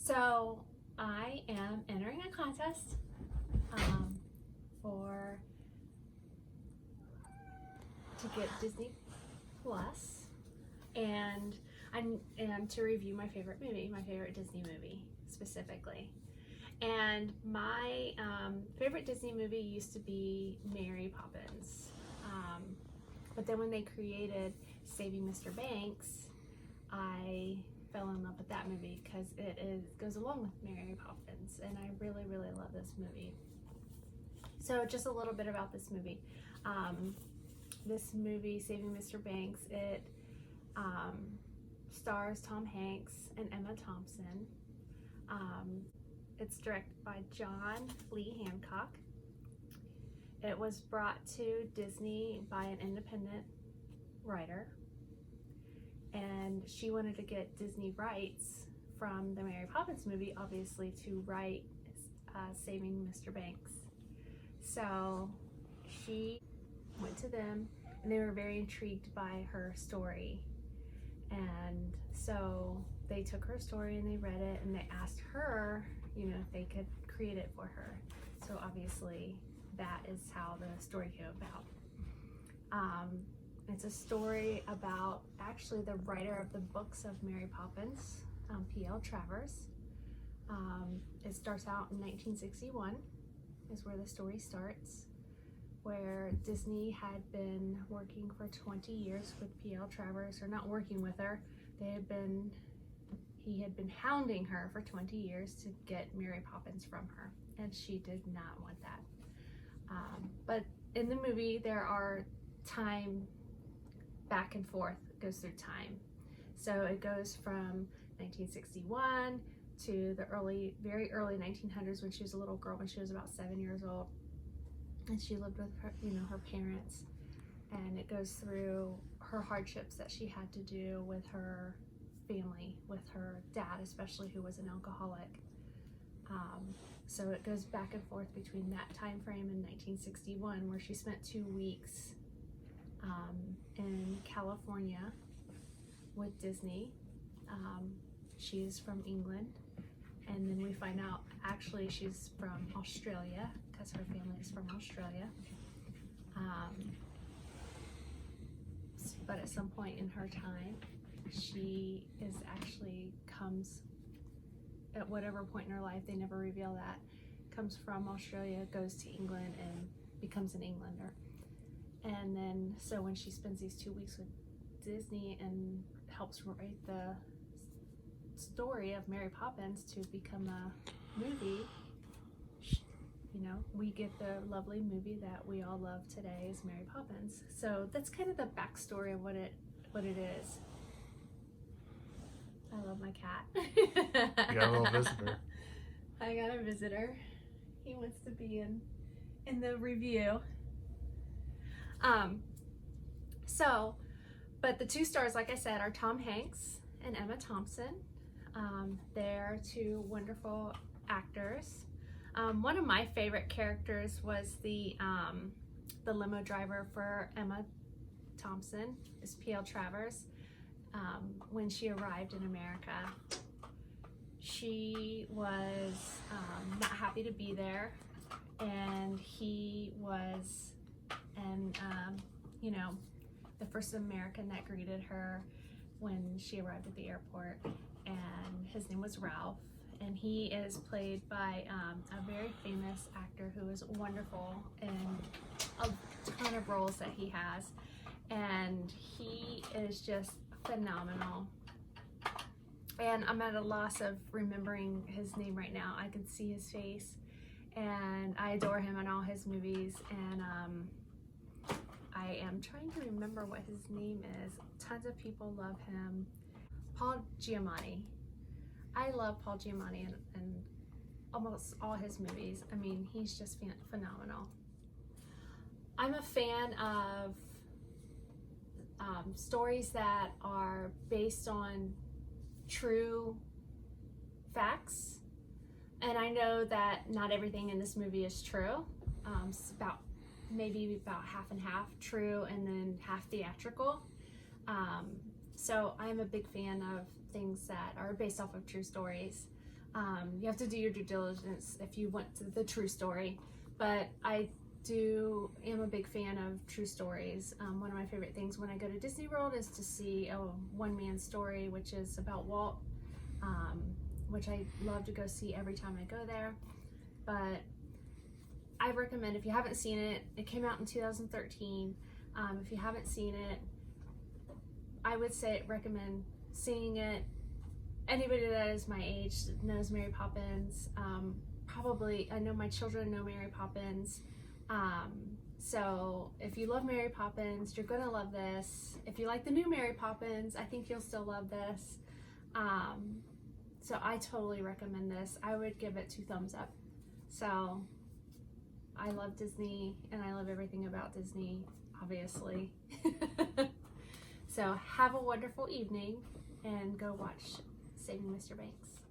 So I am entering a contest for to get Disney Plus, and to review my favorite movie, my favorite Disney movie specifically. And my favorite Disney movie used to be Mary Poppins, but then when they created Saving Mr. Banks, I fell in love with that movie because it goes along with Mary Poppins, and I really love this movie. So just a little bit about this movie. This movie, Saving Mr. Banks, it stars Tom Hanks and Emma Thompson. It's directed by John Lee Hancock. It was brought to Disney by an independent writer, and she wanted to get Disney rights from the Mary Poppins movie, obviously, to write Saving Mr. Banks. So she went to them, and they were very intrigued by her story. And so they took her story and they read it, and they asked her, if they could create it for her. So obviously that is how the story came about. It's a story about actually the writer of the books of Mary Poppins, P.L. Travers. It starts out in 1961 is where the story starts, where Disney had been working for 20 years with P.L. Travers, or not working with her. He had been hounding her for 20 years to get Mary Poppins from her, and she did not want that. But in the movie, there are time back and forth, it goes through time. So it goes from 1961 to the very early 1900s, when she was a little girl, when she was about 7 years old, and she lived with her, her parents. And it goes through her hardships that she had to do with her family, with her dad especially, who was an alcoholic. So it goes back and forth between that time frame in 1961, where she spent 2 weeks in California with Disney. She's from England, and then we find out actually she's from Australia, because her family is from Australia. But at some point in her time, she comes, at whatever point in her life, they never reveal that, comes from Australia, goes to England, and becomes an Englander. And then, so when she spends these 2 weeks with Disney and helps write the story of Mary Poppins to become a movie, we get the lovely movie that we all love today, is Mary Poppins. So that's kind of the backstory of what it is. I love my cat. You got a little visitor. I got a visitor. He wants to be in the review. But the two stars, like I said, are Tom Hanks and Emma Thompson. They're two wonderful actors. One of my favorite characters was the limo driver for Emma Thompson, is P.L. Travers. When she arrived in America, she was not happy to be there, and he was, the first American that greeted her when she arrived at the airport, and his name was Ralph. And he is played by a very famous actor who is wonderful in a ton of roles that he has. And he is just phenomenal. And I'm at a loss of remembering his name right now. I can see his face, and I adore him in all his movies. And I am trying to remember what his name is. Tons of people love him. Paul Giamatti. I love Paul Giamatti and almost all his movies. I mean, he's just phenomenal. I'm a fan of stories that are based on true facts. And I know that not everything in this movie is true. It's maybe about half and half true, and then half theatrical. So I'm a big fan of things that are based off of true stories. You have to do your due diligence if you want the true story, but I am a big fan of true stories. One of my favorite things when I go to Disney World is to see a one-man story, which is about Walt, which I love to go see every time I go there. But I recommend, if you haven't seen it, it came out in 2013. If you haven't seen it, I would recommend seeing it. Anybody that is my age knows Mary Poppins. Probably, I know my children know Mary Poppins. So if you love Mary Poppins, you're gonna love this. If you like the new Mary Poppins, I think you'll still love this. So I totally recommend this. I would give it 2 thumbs up. So I love Disney and I love everything about Disney, obviously. So have a wonderful evening and go watch Saving Mr. Banks.